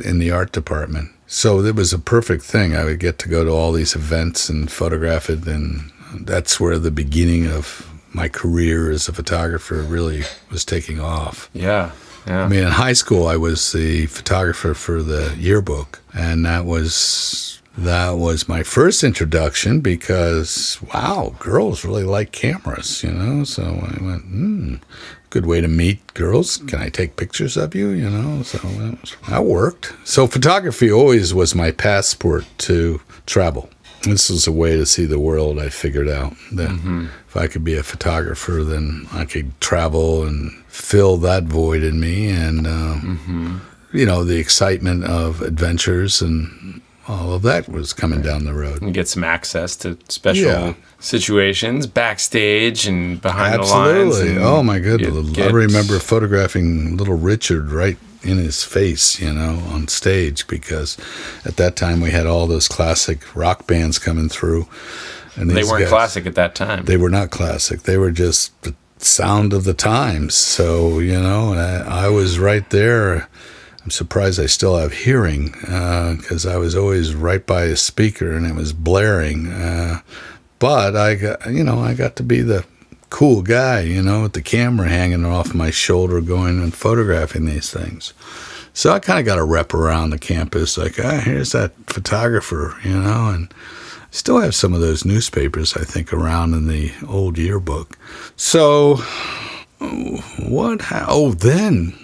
Speaker 2: in the art department. So it was a perfect thing. I would get to go to all these events and photograph it, and that's where the beginning of my career as a photographer really was taking off.
Speaker 1: Yeah.
Speaker 2: I mean, in high school, I was the photographer for the yearbook, and that was my first introduction because, wow, girls really like cameras, So I went, good way to meet girls. Can I take pictures of you, So that worked. So photography always was my passport to travel. This was a way to see the world, I figured out. That if I could be a photographer, then I could travel and fill that void in me. And, the excitement of adventures and all of that was coming down the road.
Speaker 1: And get some access to special situations, backstage and behind the lines.
Speaker 2: Absolutely. Oh, my goodness. I remember photographing little Richard right in his face, on stage, because at that time we had all those classic rock bands coming through. And
Speaker 1: they weren't classic at that time.
Speaker 2: They were not classic. They were just the sound of the times. So, I was right there. I'm surprised I still have hearing, because I was always right by a speaker and it was blaring. But I got to be the cool guy, with the camera hanging off my shoulder going and photographing these things. So I kind of got a rep around the campus, like, here's that photographer, and still have some of those newspapers, I think, around in the old yearbook. So then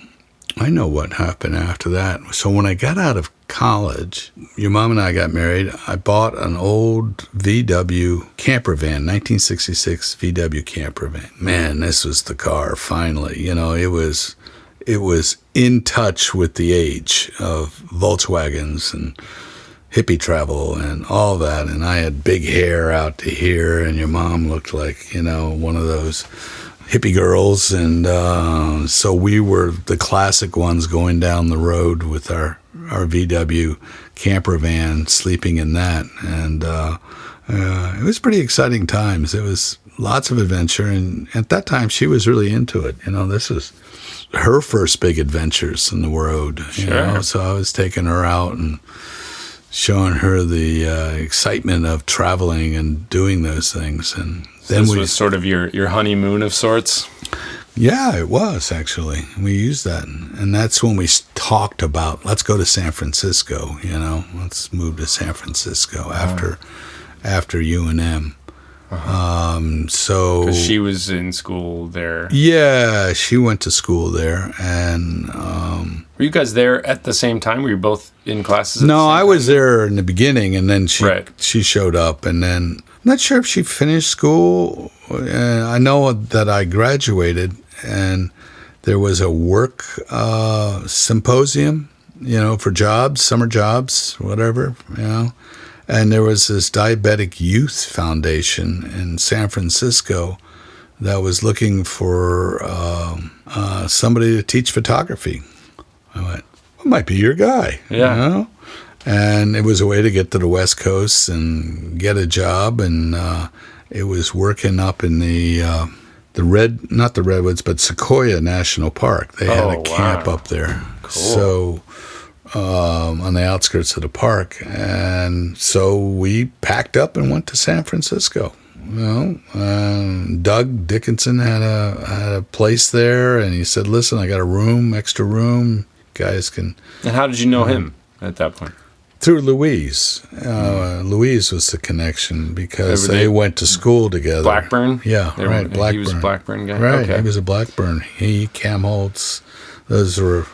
Speaker 2: I know what happened after that. So when I got out of college, your mom and I got married. I bought an old VW camper van, 1966 VW camper van. Man, this was the car, finally. It was in touch with the age of Volkswagens and hippie travel and all that. And I had big hair out to here, and your mom looked like, one of those hippie girls. And so we were the classic ones going down the road with our VW camper van, sleeping in that. And it was pretty exciting times. It was lots of adventure. And at that time, she was really into it. This was her first big adventures in the road. So I was taking her out and showing her the excitement of traveling and doing those things. And then
Speaker 1: this was sort of your honeymoon of sorts?
Speaker 2: Yeah, it was, actually. We used that. And that's when we talked about, let's go to San Francisco, let's move to San Francisco after UNM. So
Speaker 1: Because she was in school there.
Speaker 2: yeah, she went to school there, and
Speaker 1: Were you guys there at the same time? Were you both in classes? At the
Speaker 2: no,
Speaker 1: same
Speaker 2: I was there in the beginning, and then
Speaker 1: Right.
Speaker 2: she showed up, and then I'm not sure if she finished school. I know that I graduated, and there was a work symposium, for jobs, summer jobs, whatever, And there was this diabetic youth foundation in San Francisco that was looking for somebody to teach photography. I went, well, might be your guy.
Speaker 1: Yeah.
Speaker 2: And it was a way to get to the West Coast and get a job. And it was working up in not the Redwoods, but Sequoia National Park. They had a camp up there.
Speaker 1: Cool.
Speaker 2: So on the outskirts of the park. And so we packed up and went to San Francisco. Doug Dickinson had a place there, and he said, listen, I got a extra room. Guys can...
Speaker 1: And how did you know him at that point?
Speaker 2: Through Louise. Louise was the connection because they went to school together.
Speaker 1: Blackburn?
Speaker 2: Yeah, right, Blackburn.
Speaker 1: He was a Blackburn guy?
Speaker 2: Right,
Speaker 1: okay.
Speaker 2: He was a Blackburn. Cam Holtz, those were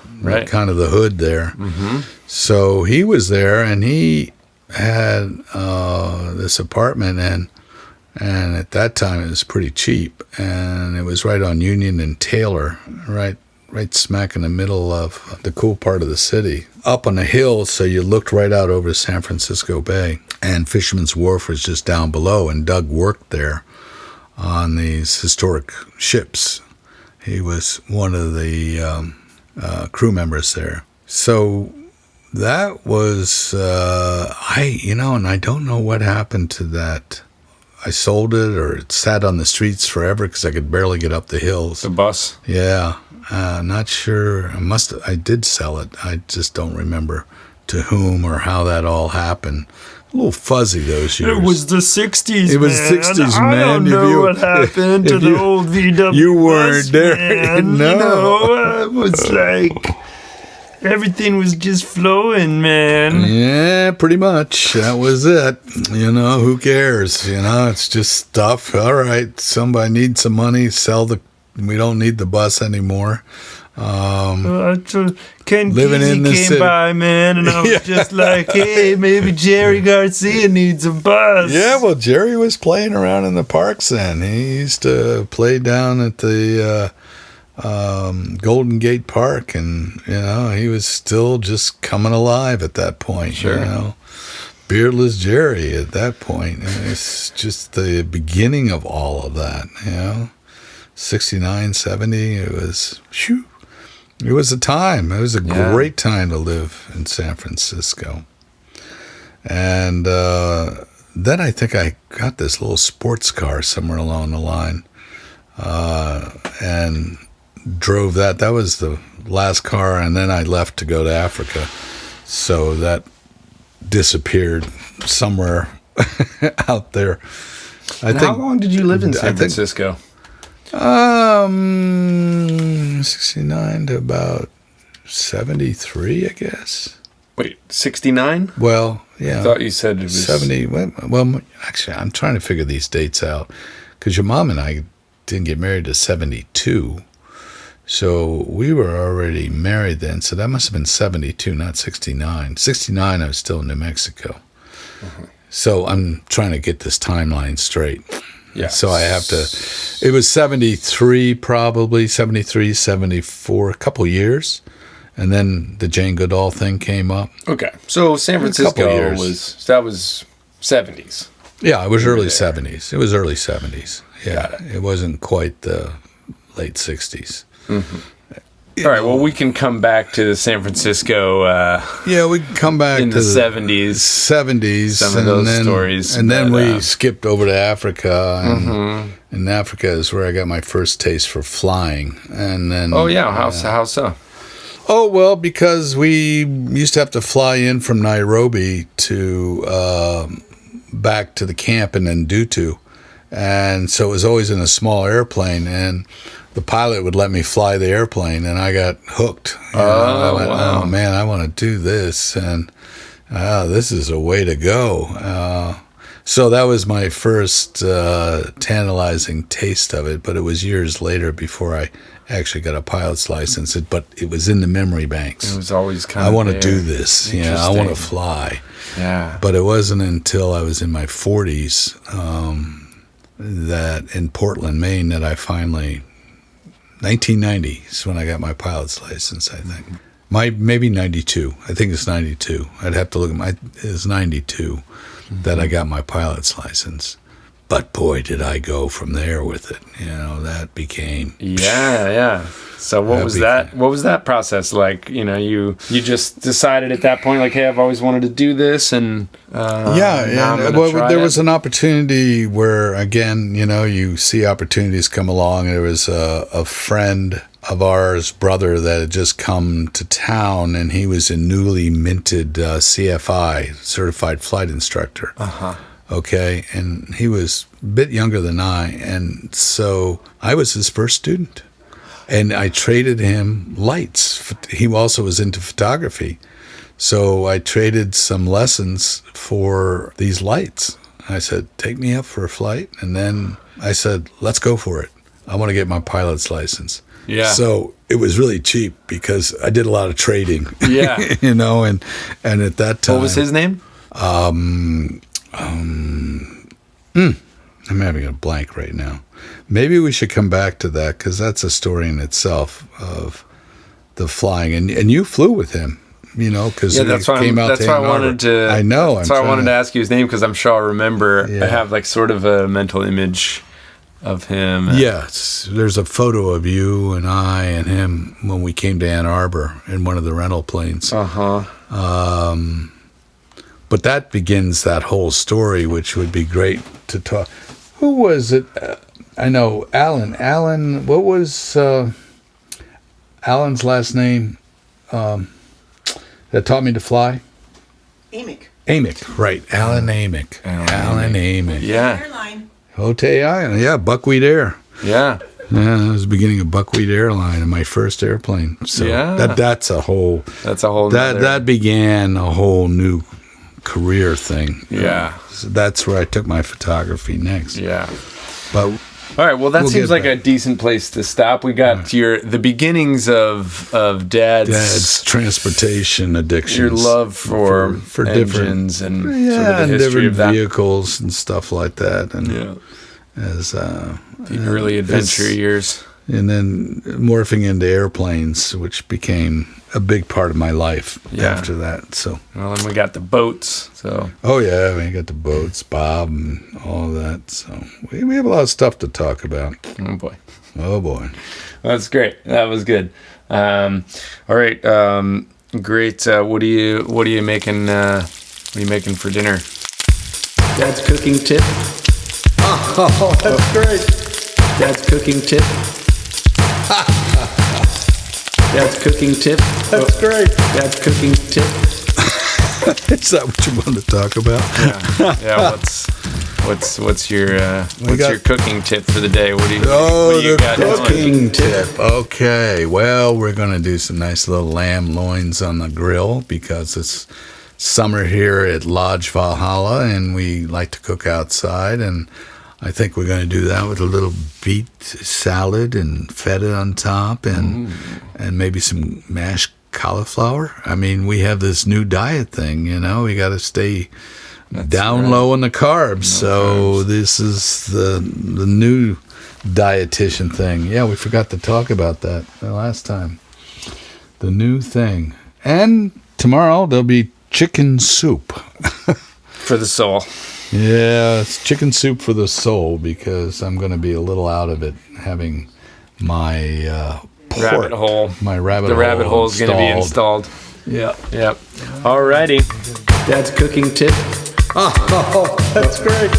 Speaker 2: kind of the hood there.
Speaker 1: Mm-hmm.
Speaker 2: So he was there, and he had this apartment, and at that time it was pretty cheap, and it was right on Union and Taylor, right smack in the middle of the cool part of the city, up on a hill, so you looked right out over San Francisco Bay, and Fisherman's Wharf was just down below, and Doug worked there on these historic ships. He was one of the crew members there. So that was, and I don't know what happened to that. I sold it, or it sat on the streets forever because I could barely get up the hills.
Speaker 1: The bus?
Speaker 2: Yeah. Not sure. I did sell it. I just don't remember to whom or how that all happened. A little fuzzy those years.
Speaker 1: It was the 60s,
Speaker 2: It was the 60s, man.
Speaker 1: I don't know what happened to the old VW
Speaker 2: You weren't
Speaker 1: bus,
Speaker 2: there.
Speaker 1: Man.
Speaker 2: No.
Speaker 1: It was like... Everything was just flowing, man.
Speaker 2: Yeah, pretty much. That was it. Who cares? It's just stuff. All right, somebody needs some money. We don't need the bus anymore.
Speaker 1: Ken
Speaker 2: living
Speaker 1: Kesey
Speaker 2: in the
Speaker 1: came
Speaker 2: city.
Speaker 1: by, man, and I was just like, hey, maybe Jerry Garcia needs a bus.
Speaker 2: Yeah, well, Jerry was playing around in the parks then. He used to play down at the Golden Gate Park, and he was still just coming alive at that point.
Speaker 1: Sure.
Speaker 2: Beardless Jerry at that point. And it's just the beginning of all of that. 69, 70. It was It was a time. It was a great time to live in San Francisco. And then I think I got this little sports car somewhere along the line, and drove that. That was the last car, and then I left to go to Africa. So that disappeared somewhere out there.
Speaker 1: How long did you live in San Francisco?
Speaker 2: 69 to about 73, I guess.
Speaker 1: Wait, 69?
Speaker 2: Well, yeah.
Speaker 1: I thought you said it was
Speaker 2: 70. Well, actually, I'm trying to figure these dates out because your mom and I didn't get married to 72. So we were already married then. So that must have been 72, not 69. 69, I was still in New Mexico. Uh-huh. So I'm trying to get this timeline straight.
Speaker 1: Yeah.
Speaker 2: So I have to, it was 73 probably, 73, 74, a couple years. And then the Jane Goodall thing came up.
Speaker 1: Okay. So San Francisco was 70s.
Speaker 2: Yeah, it was early 70s. It was early 70s. Yeah. It wasn't quite the late 60s.
Speaker 1: Mm-hmm. All right. Well, we can come back to the San Francisco.
Speaker 2: We can come back
Speaker 1: in
Speaker 2: to
Speaker 1: the 70s.
Speaker 2: 70s.
Speaker 1: Some of those stories.
Speaker 2: And then we skipped over to Africa. And in Africa is where I got my first taste for flying. And then.
Speaker 1: Oh, yeah. How so?
Speaker 2: Oh, well, because we used to have to fly in from Nairobi to back to the camp in Ndutu. And so it was always in a small airplane. And the pilot would let me fly the airplane, and I got hooked. I went, wow. Oh, man, I want to do this, and this is a way to go. So that was my first tantalizing taste of it, but it was years later before I actually got a pilot's license. But it was in the memory banks.
Speaker 1: It was always kind
Speaker 2: I
Speaker 1: of
Speaker 2: want to do this. I want to fly.
Speaker 1: Yeah.
Speaker 2: But it wasn't until I was in my 40s that in Portland, Maine, that I finally, 1990 is when I got my pilot's license, I think. Maybe 92. I think it's 92. I'd have to look at it's 92 that I got my pilot's license. But boy, did I go from there with it. That became...
Speaker 1: Yeah. So what was that process like? You just decided at that point, like, hey, I've always wanted to do this, and
Speaker 2: there was an opportunity where, again, you see opportunities come along. There was a friend of ours, brother, that had just come to town, and he was a newly minted CFI, Certified Flight Instructor. Okay, and he was a bit younger than I, and so I was his first student. And I traded him lights. He also was into photography. So I traded some lessons for these lights. I said, take me up for a flight. And then I said, let's go for it. I want to get my pilot's license.
Speaker 1: Yeah.
Speaker 2: So it was really cheap because I did a lot of trading.
Speaker 1: Yeah.
Speaker 2: And at that time.
Speaker 1: What was his name?
Speaker 2: I'm having a blank right now. Maybe we should come back to that because that's a story in itself of the flying. And you flew with him, because
Speaker 1: that's why I wanted to.
Speaker 2: I know.
Speaker 1: That's why I wanted to ask you his name because I'm sure I'll remember.
Speaker 2: Yeah.
Speaker 1: I have like sort of a mental image of him.
Speaker 2: Yes, there's a photo of you and I and him when we came to Ann Arbor in one of the rental planes. But that begins that whole story, which would be great to talk. Who was it? I know Alan. Alan, what was Alan's last name that taught me to fly? Amick, right. Alan Amick. Alan Amick.
Speaker 1: Yeah.
Speaker 3: Airline.
Speaker 2: Hote Island. Yeah, Buckwheat Air.
Speaker 1: Yeah.
Speaker 2: Yeah, that was the beginning of Buckwheat Airline and my first airplane. So that's a whole that began a whole new career thing.
Speaker 1: Yeah.
Speaker 2: So that's where I took my photography next.
Speaker 1: Yeah.
Speaker 2: But
Speaker 1: all right, well that seems like a decent place to stop. We got the beginnings of Dad's
Speaker 2: transportation addictions.
Speaker 1: Your love for engines and sort of the history
Speaker 2: different
Speaker 1: of that.
Speaker 2: vehicles and stuff like that. And as
Speaker 1: the early adventure years.
Speaker 2: And then morphing into airplanes, which became a big part of my life after that. So,
Speaker 1: well, and we got the boats. So,
Speaker 2: we got the boats, Bob, and all that. So, we have a lot of stuff to talk about.
Speaker 1: Oh boy.
Speaker 2: Well,
Speaker 1: that's great. That was good. All right. Great. What are you making? What are you making for dinner? Dad's cooking tip.
Speaker 2: Oh, that's great.
Speaker 1: Dad's cooking tip. Dad's cooking tip.
Speaker 2: That's great.
Speaker 1: Dad's cooking tip.
Speaker 2: Is that what you want to talk about?
Speaker 1: Yeah. What's your cooking tip for the day? What do you got?
Speaker 2: Cooking tip. Okay. Well, we're gonna do some nice little lamb loins on the grill because it's summer here at Lodge Valhalla, and we like to cook outside. And I think we're going to do that with a little beet salad and feta on top and maybe some mashed cauliflower. I mean, we have this new diet thing, we got to stay down low on the carbs. This is the new dietitian thing. Yeah, we forgot to talk about that the last time. The new thing. And tomorrow there'll be chicken soup.
Speaker 1: For the soul.
Speaker 2: Yeah, it's chicken soup for the soul because I'm going to be a little out of it having my
Speaker 1: rabbit hole.
Speaker 2: My rabbit hole.
Speaker 1: The rabbit hole is going to be installed.
Speaker 2: Yeah.
Speaker 1: Yep. Alrighty. Dad's cooking tip.
Speaker 2: Oh, that's great.